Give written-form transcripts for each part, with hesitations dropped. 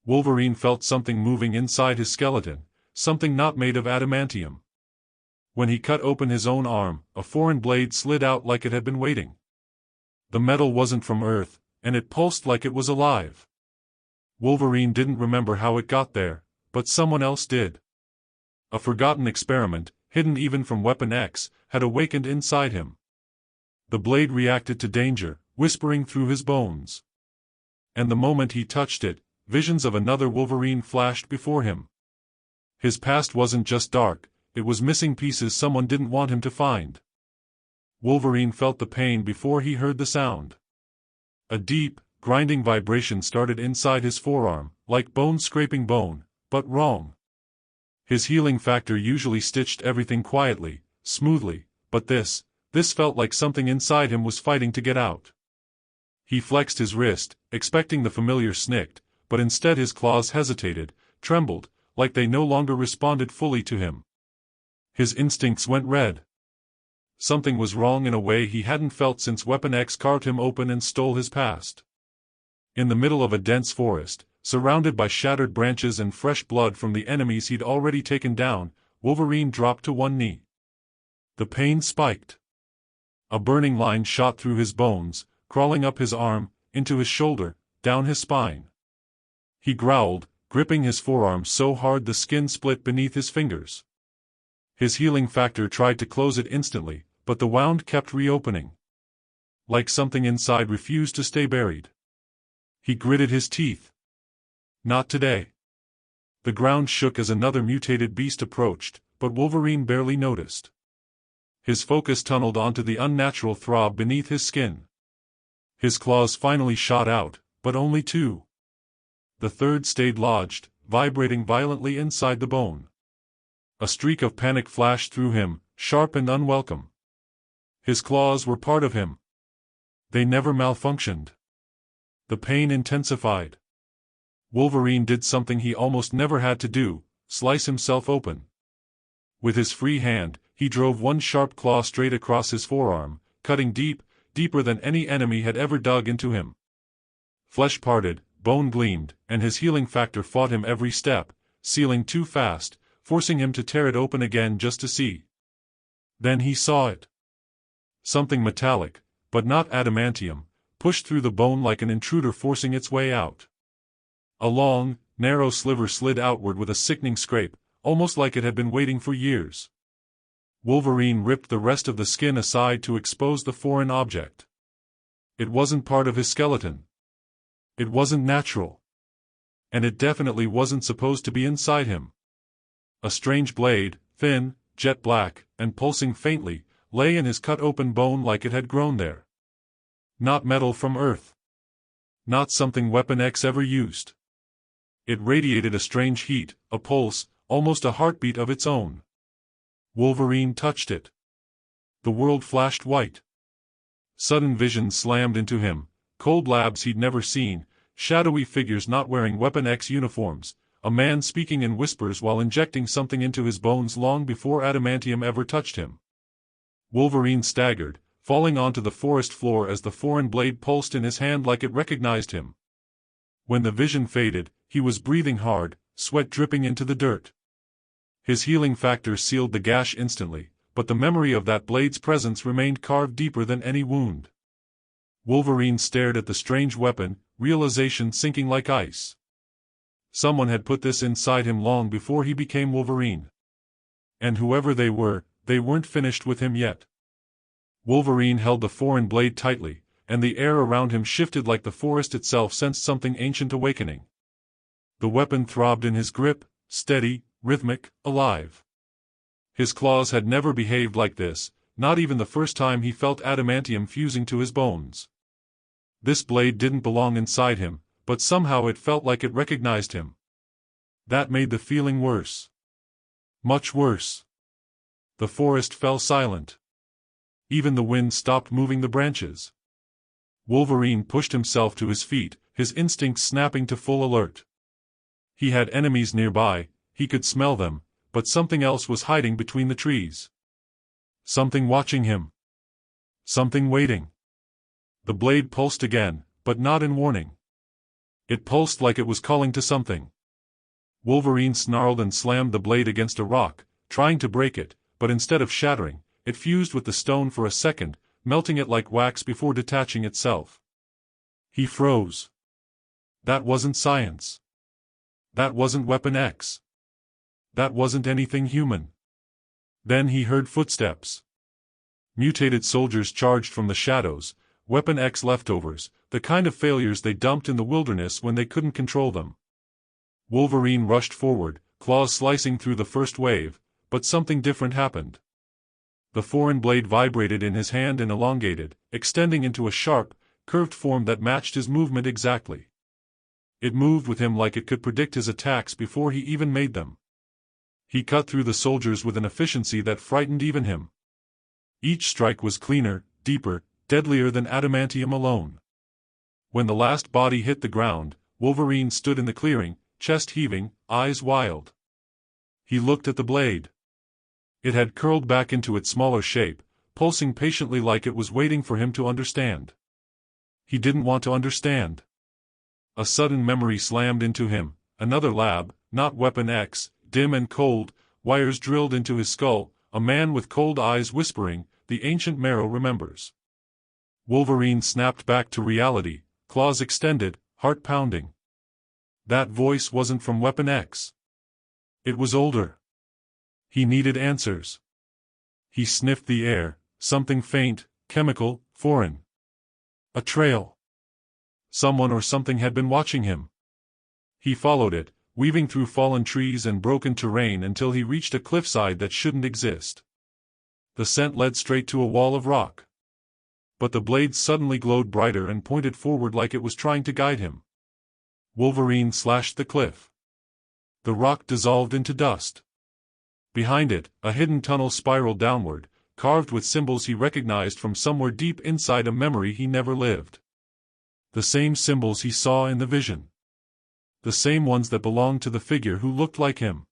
Wolverine felt something moving inside his skeleton, something not made of adamantium. When he cut open his own arm, a foreign blade slid out like it had been waiting. The metal wasn't from Earth, and it pulsed like it was alive. Wolverine didn't remember how it got there, but someone else did. A forgotten experiment, hidden even from Weapon X, had awakened inside him. The blade reacted to danger, whispering through his bones. And the moment he touched it, visions of another Wolverine flashed before him. His past wasn't just dark, it was missing pieces someone didn't want him to find. Wolverine felt the pain before he heard the sound. A deep, grinding vibration started inside his forearm, like bone scraping bone, but wrong. His healing factor usually stitched everything quietly, smoothly, but this felt like something inside him was fighting to get out. He flexed his wrist, expecting the familiar snick, but instead his claws hesitated, trembled, like they no longer responded fully to him. His instincts went red. Something was wrong in a way he hadn't felt since Weapon X carved him open and stole his past. In the middle of a dense forest, surrounded by shattered branches and fresh blood from the enemies he'd already taken down, Wolverine dropped to one knee. The pain spiked. A burning line shot through his bones, crawling up his arm, into his shoulder, down his spine. He growled, gripping his forearm so hard the skin split beneath his fingers. His healing factor tried to close it instantly, but the wound kept reopening. Like something inside refused to stay buried. He gritted his teeth. Not today. The ground shook as another mutated beast approached, but Wolverine barely noticed. His focus tunneled onto the unnatural throb beneath his skin. His claws finally shot out, but only two. The third stayed lodged, vibrating violently inside the bone. A streak of panic flashed through him, sharp and unwelcome. His claws were part of him. They never malfunctioned. The pain intensified. Wolverine did something he almost never had to do, slice himself open. With his free hand, he drove one sharp claw straight across his forearm, cutting deep, deeper than any enemy had ever dug into him. Flesh parted, bone gleamed, and his healing factor fought him every step, sealing too fast, forcing him to tear it open again just to see. Then he saw it. Something metallic, but not adamantium, pushed through the bone like an intruder forcing its way out. A long, narrow sliver slid outward with a sickening scrape, almost like it had been waiting for years. Wolverine ripped the rest of the skin aside to expose the foreign object. It wasn't part of his skeleton. It wasn't natural. And it definitely wasn't supposed to be inside him. A strange blade, thin, jet black, and pulsing faintly, lay in his cut-open bone like it had grown there. Not metal from Earth. Not something Weapon X ever used. It radiated a strange heat, a pulse, almost a heartbeat of its own. Wolverine touched it. The world flashed white. Sudden vision slammed into him, cold labs he'd never seen, shadowy figures not wearing Weapon X uniforms, a man speaking in whispers while injecting something into his bones long before adamantium ever touched him. Wolverine staggered, falling onto the forest floor as the foreign blade pulsed in his hand like it recognized him. When the vision faded, he was breathing hard, sweat dripping into the dirt. His healing factor sealed the gash instantly, but the memory of that blade's presence remained carved deeper than any wound. Wolverine stared at the strange weapon, realization sinking like ice. Someone had put this inside him long before he became Wolverine. And whoever they were, they weren't finished with him yet. Wolverine held the foreign blade tightly, and the air around him shifted like the forest itself sensed something ancient awakening. The weapon throbbed in his grip, steady, rhythmic, alive. His claws had never behaved like this, not even the first time he felt adamantium fusing to his bones. This blade didn't belong inside him, but somehow it felt like it recognized him. That made the feeling worse. Much worse. The forest fell silent. Even the wind stopped moving the branches. Wolverine pushed himself to his feet, his instincts snapping to full alert. He had enemies nearby, he could smell them, but something else was hiding between the trees. Something watching him. Something waiting. The blade pulsed again, but not in warning. It pulsed like it was calling to something. Wolverine snarled and slammed the blade against a rock, trying to break it, but instead of shattering, it fused with the stone for a second, melting it like wax before detaching itself. He froze. That wasn't science. That wasn't Weapon X. That wasn't anything human. Then he heard footsteps. Mutated soldiers charged from the shadows, Weapon X leftovers, the kind of failures they dumped in the wilderness when they couldn't control them. Wolverine rushed forward, claws slicing through the first wave, but something different happened. The foreign blade vibrated in his hand and elongated, extending into a sharp, curved form that matched his movement exactly. It moved with him like it could predict his attacks before he even made them. He cut through the soldiers with an efficiency that frightened even him. Each strike was cleaner, deeper, deadlier than adamantium alone. When the last body hit the ground, Wolverine stood in the clearing, chest heaving, eyes wild. He looked at the blade. It had curled back into its smaller shape, pulsing patiently like it was waiting for him to understand. He didn't want to understand. A sudden memory slammed into him, another lab, not Weapon X, dim and cold, wires drilled into his skull, a man with cold eyes whispering, "The ancient marrow remembers." Wolverine snapped back to reality, claws extended, heart pounding. That voice wasn't from Weapon X. It was older. He needed answers. He sniffed the air, something faint, chemical, foreign. A trail. Someone or something had been watching him. He followed it, weaving through fallen trees and broken terrain until he reached a cliffside that shouldn't exist. The scent led straight to a wall of rock. But the blade suddenly glowed brighter and pointed forward like it was trying to guide him. Wolverine slashed the cliff. The rock dissolved into dust. Behind it, a hidden tunnel spiraled downward, carved with symbols he recognized from somewhere deep inside a memory he never lived. The same symbols he saw in the vision. The same ones that belonged to the figure who looked like him.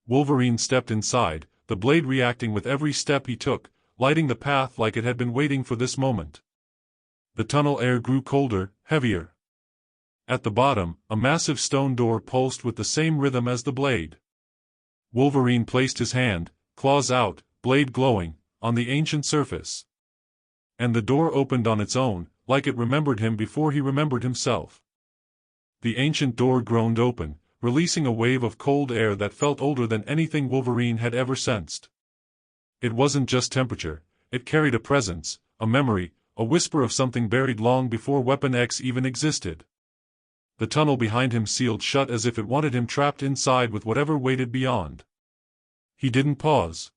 Wolverine stepped inside, the blade reacting with every step he took, lighting the path like it had been waiting for this moment. The tunnel air grew colder, heavier. At the bottom, a massive stone door pulsed with the same rhythm as the blade. Wolverine placed his hand, claws out, blade glowing, on the ancient surface. And the door opened on its own, like it remembered him before he remembered himself. The ancient door groaned open, releasing a wave of cold air that felt older than anything Wolverine had ever sensed. It wasn't just temperature, it carried a presence, a memory, a whisper of something buried long before Weapon X even existed. The tunnel behind him sealed shut as if it wanted him trapped inside with whatever waited beyond. He didn't pause.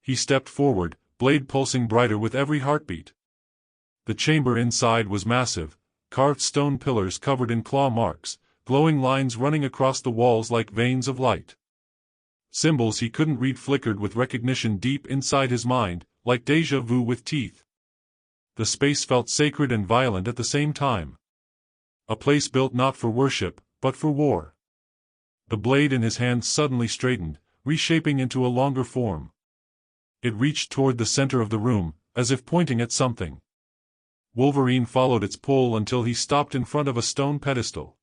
He stepped forward, blade pulsing brighter with every heartbeat. The chamber inside was massive, carved stone pillars covered in claw marks, glowing lines running across the walls like veins of light. Symbols he couldn't read flickered with recognition deep inside his mind, like déjà vu with teeth. The space felt sacred and violent at the same time. A place built not for worship, but for war. The blade in his hand suddenly straightened, reshaping into a longer form. It reached toward the center of the room, as if pointing at something. Wolverine followed its pull until he stopped in front of a stone pedestal.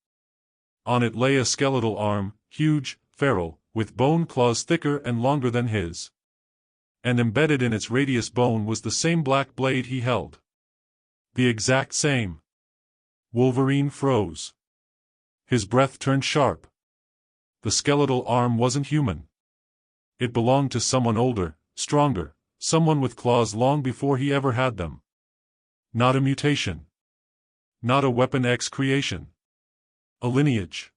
On it lay a skeletal arm, huge, feral, with bone claws thicker and longer than his. And embedded in its radius bone was the same black blade he held. The exact same. Wolverine froze. His breath turned sharp. The skeletal arm wasn't human. It belonged to someone older, stronger, someone with claws long before he ever had them. Not a mutation. Not a Weapon X creation. A lineage.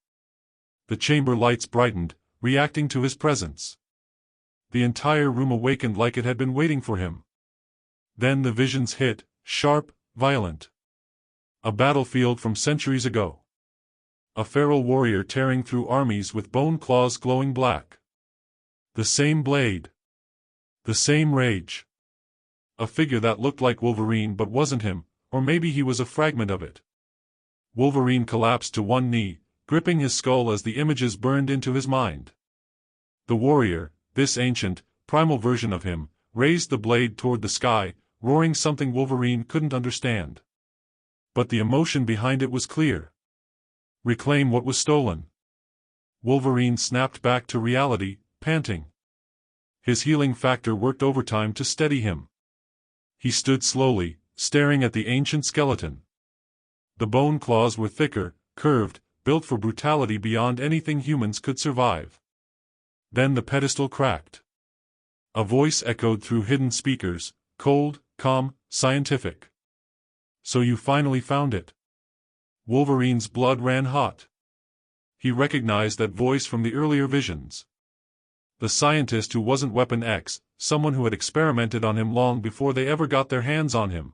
The chamber lights brightened, reacting to his presence. The entire room awakened like it had been waiting for him. Then the visions hit, sharp, violent. A battlefield from centuries ago. A feral warrior tearing through armies with bone claws glowing black. The same blade. The same rage. A figure that looked like Wolverine but wasn't him, or maybe he was a fragment of it. Wolverine collapsed to one knee, gripping his skull as the images burned into his mind. The warrior, this ancient, primal version of him, raised the blade toward the sky, roaring something Wolverine couldn't understand. But the emotion behind it was clear. Reclaim what was stolen. Wolverine snapped back to reality, panting. His healing factor worked overtime to steady him. He stood slowly, staring at the ancient skeleton. The bone claws were thicker, curved, built for brutality beyond anything humans could survive. Then the pedestal cracked. A voice echoed through hidden speakers, cold, calm, scientific. So you finally found it. Wolverine's blood ran hot. He recognized that voice from the earlier visions. The scientist who wasn't Weapon X, someone who had experimented on him long before they ever got their hands on him.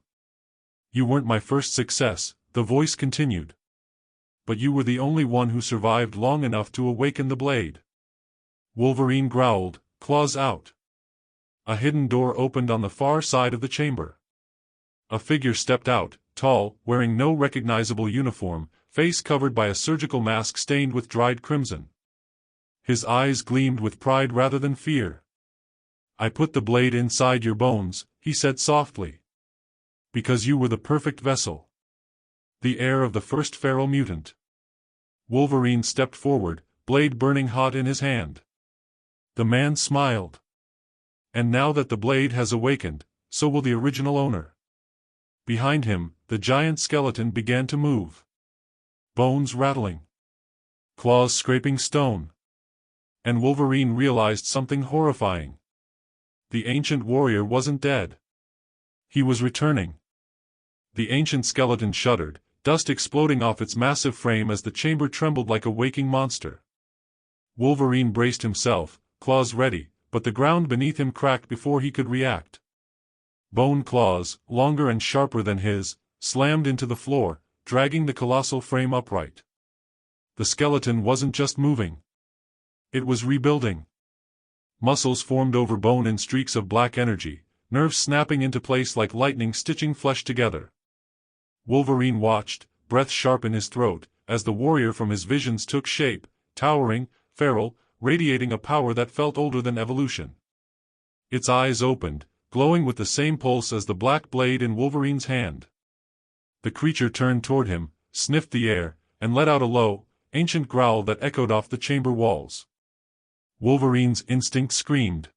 You weren't my first success, the voice continued. But you were the only one who survived long enough to awaken the blade. Wolverine growled, claws out. A hidden door opened on the far side of the chamber. A figure stepped out, tall, wearing no recognizable uniform, face covered by a surgical mask stained with dried crimson. His eyes gleamed with pride rather than fear. I put the blade inside your bones, he said softly. Because you were the perfect vessel. The heir of the first feral mutant. Wolverine stepped forward, blade burning hot in his hand. The man smiled. And now that the blade has awakened, so will the original owner. Behind him, the giant skeleton began to move. Bones rattling. Claws scraping stone. And Wolverine realized something horrifying. The ancient warrior wasn't dead. He was returning. The ancient skeleton shuddered, dust exploding off its massive frame as the chamber trembled like a waking monster. Wolverine braced himself, claws ready, but the ground beneath him cracked before he could react. Bone claws, longer and sharper than his, slammed into the floor, dragging the colossal frame upright. The skeleton wasn't just moving. It was rebuilding. Muscles formed over bone in streaks of black energy, nerves snapping into place like lightning stitching flesh together. Wolverine watched, breath sharp in his throat, as the warrior from his visions took shape, towering, feral, radiating a power that felt older than evolution. Its eyes opened, glowing with the same pulse as the black blade in Wolverine's hand. The creature turned toward him, sniffed the air, and let out a low, ancient growl that echoed off the chamber walls. Wolverine's instinct screamed.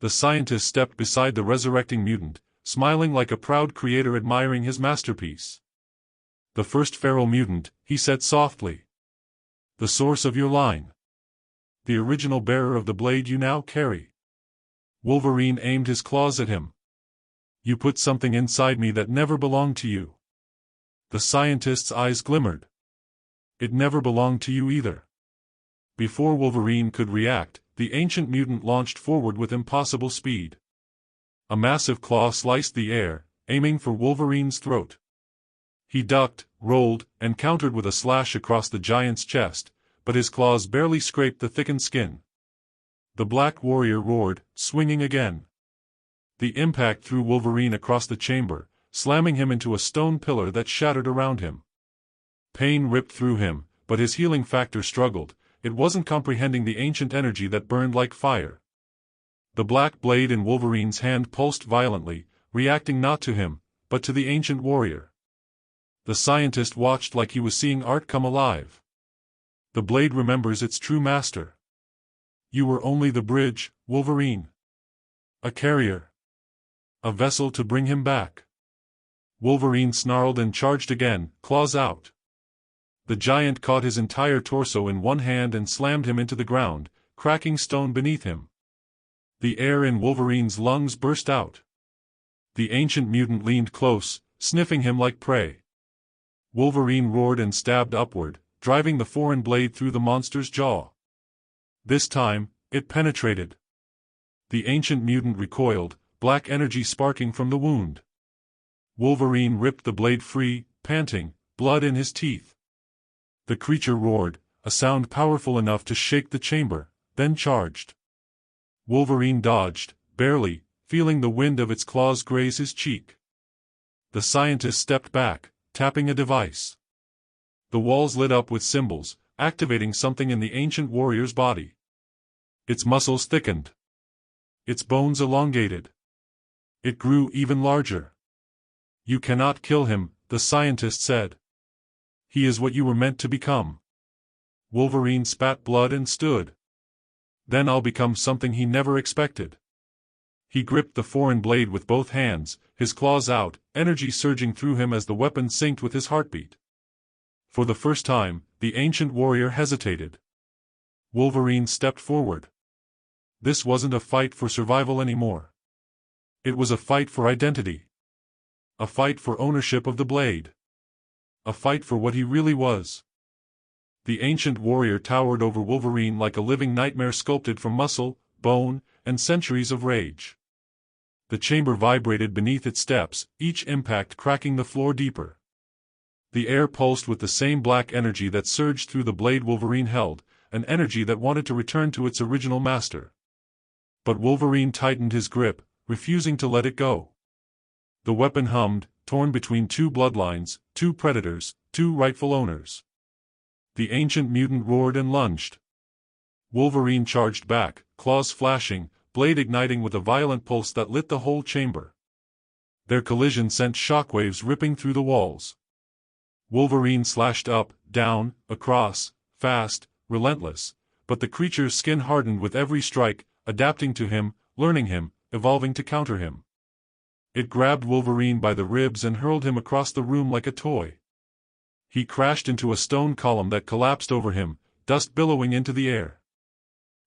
The scientist stepped beside the resurrecting mutant, smiling like a proud creator admiring his masterpiece. The first feral mutant, he said softly. The source of your line. The original bearer of the blade you now carry. Wolverine aimed his claws at him. You put something inside me that never belonged to you. The scientist's eyes glimmered. It never belonged to you either. Before Wolverine could react, the ancient mutant launched forward with impossible speed. A massive claw sliced the air, aiming for Wolverine's throat. He ducked, rolled, and countered with a slash across the giant's chest, but his claws barely scraped the thickened skin. The black warrior roared, swinging again. The impact threw Wolverine across the chamber, slamming him into a stone pillar that shattered around him. Pain ripped through him, but his healing factor struggled. It wasn't comprehending the ancient energy that burned like fire. The black blade in Wolverine's hand pulsed violently, reacting not to him, but to the ancient warrior. The scientist watched like he was seeing art come alive. The blade remembers its true master. You were only the bridge, Wolverine. A carrier. A vessel to bring him back. Wolverine snarled and charged again, claws out. The giant caught his entire torso in one hand and slammed him into the ground, cracking stone beneath him. The air in Wolverine's lungs burst out. The ancient mutant leaned close, sniffing him like prey. Wolverine roared and stabbed upward, driving the foreign blade through the monster's jaw. This time, it penetrated. The ancient mutant recoiled, black energy sparking from the wound. Wolverine ripped the blade free, panting, blood in his teeth. The creature roared, a sound powerful enough to shake the chamber, then charged. Wolverine dodged, barely, feeling the wind of its claws graze his cheek. The scientist stepped back, tapping a device. The walls lit up with symbols, activating something in the ancient warrior's body. Its muscles thickened. Its bones elongated. It grew even larger. You cannot kill him, the scientist said. He is what you were meant to become. Wolverine spat blood and stood. Then I'll become something he never expected. He gripped the foreign blade with both hands, his claws out, energy surging through him as the weapon synced with his heartbeat. For the first time, the ancient warrior hesitated. Wolverine stepped forward. This wasn't a fight for survival anymore. It was a fight for identity. A fight for ownership of the blade. A fight for what he really was. The ancient warrior towered over Wolverine like a living nightmare sculpted from muscle, bone, and centuries of rage. The chamber vibrated beneath its steps, each impact cracking the floor deeper. The air pulsed with the same black energy that surged through the blade Wolverine held, an energy that wanted to return to its original master. But Wolverine tightened his grip, refusing to let it go. The weapon hummed, torn between two bloodlines, two predators, two rightful owners. The ancient mutant roared and lunged. Wolverine charged back, claws flashing, blade igniting with a violent pulse that lit the whole chamber. Their collision sent shockwaves ripping through the walls. Wolverine slashed up, down, across, fast, relentless, but the creature's skin hardened with every strike, adapting to him, learning him, evolving to counter him. It grabbed Wolverine by the ribs and hurled him across the room like a toy. He crashed into a stone column that collapsed over him, dust billowing into the air.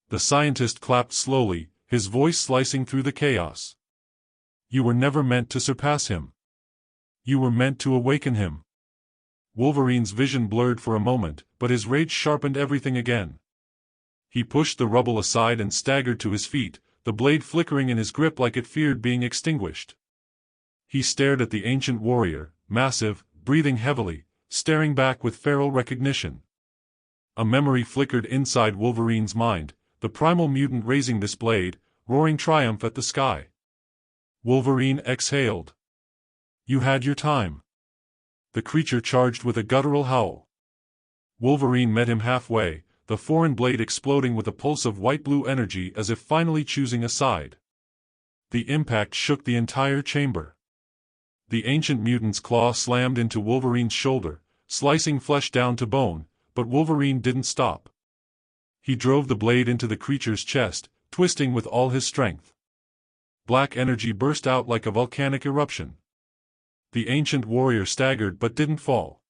The scientist clapped slowly, his voice slicing through the chaos. You were never meant to surpass him. You were meant to awaken him. Wolverine's vision blurred for a moment, but his rage sharpened everything again. He pushed the rubble aside and staggered to his feet, the blade flickering in his grip like it feared being extinguished. He stared at the ancient warrior, massive, breathing heavily, staring back with feral recognition. A memory flickered inside Wolverine's mind, the primal mutant raising this blade, roaring triumph at the sky. Wolverine exhaled. You had your time. The creature charged with a guttural howl. Wolverine met him halfway, the foreign blade exploding with a pulse of white-blue energy as if finally choosing a side. The impact shook the entire chamber. The ancient mutant's claw slammed into Wolverine's shoulder, slicing flesh down to bone, but Wolverine didn't stop. He drove the blade into the creature's chest, twisting with all his strength. Black energy burst out like a volcanic eruption. The ancient warrior staggered but didn't fall.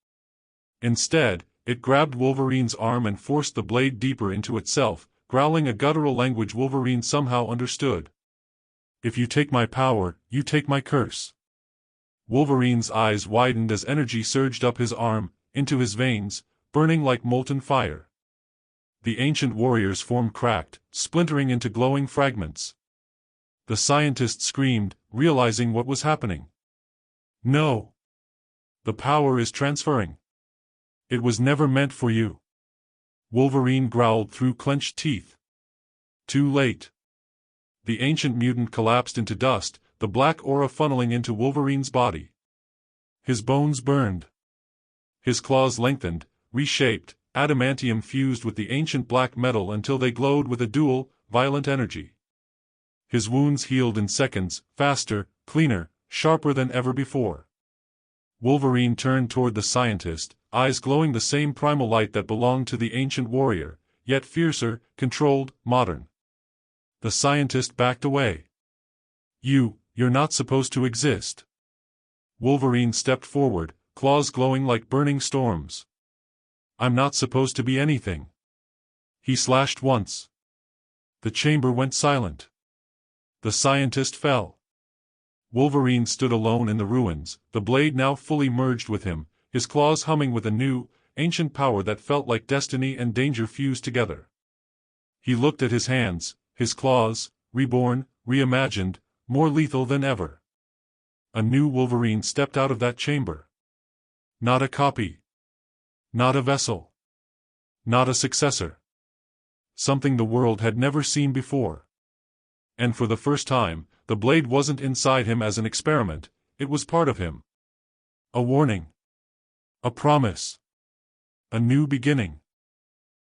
Instead, it grabbed Wolverine's arm and forced the blade deeper into itself, growling a guttural language Wolverine somehow understood. If you take my power, you take my curse. Wolverine's eyes widened as energy surged up his arm, into his veins, burning like molten fire. The ancient warrior's form cracked, splintering into glowing fragments. The scientist screamed, realizing what was happening. No! The power is transferring. It was never meant for you. Wolverine growled through clenched teeth. Too late. The ancient mutant collapsed into dust, the black aura funneling into Wolverine's body. His bones burned. His claws lengthened, reshaped, adamantium fused with the ancient black metal until they glowed with a dual, violent energy. His wounds healed in seconds, faster, cleaner, sharper than ever before. Wolverine turned toward the scientist, eyes glowing the same primal light that belonged to the ancient warrior, yet fiercer, controlled, modern. The scientist backed away. You're not supposed to exist. Wolverine stepped forward, claws glowing like burning storms. I'm not supposed to be anything. He slashed once. The chamber went silent. The scientist fell. Wolverine stood alone in the ruins, the blade now fully merged with him, his claws humming with a new, ancient power that felt like destiny and danger fused together. He looked at his hands, his claws, reborn, reimagined, more lethal than ever. A new Wolverine stepped out of that chamber. Not a copy. Not a vessel. Not a successor. Something the world had never seen before. And for the first time, the blade wasn't inside him as an experiment, it was part of him. A warning. A promise. A new beginning.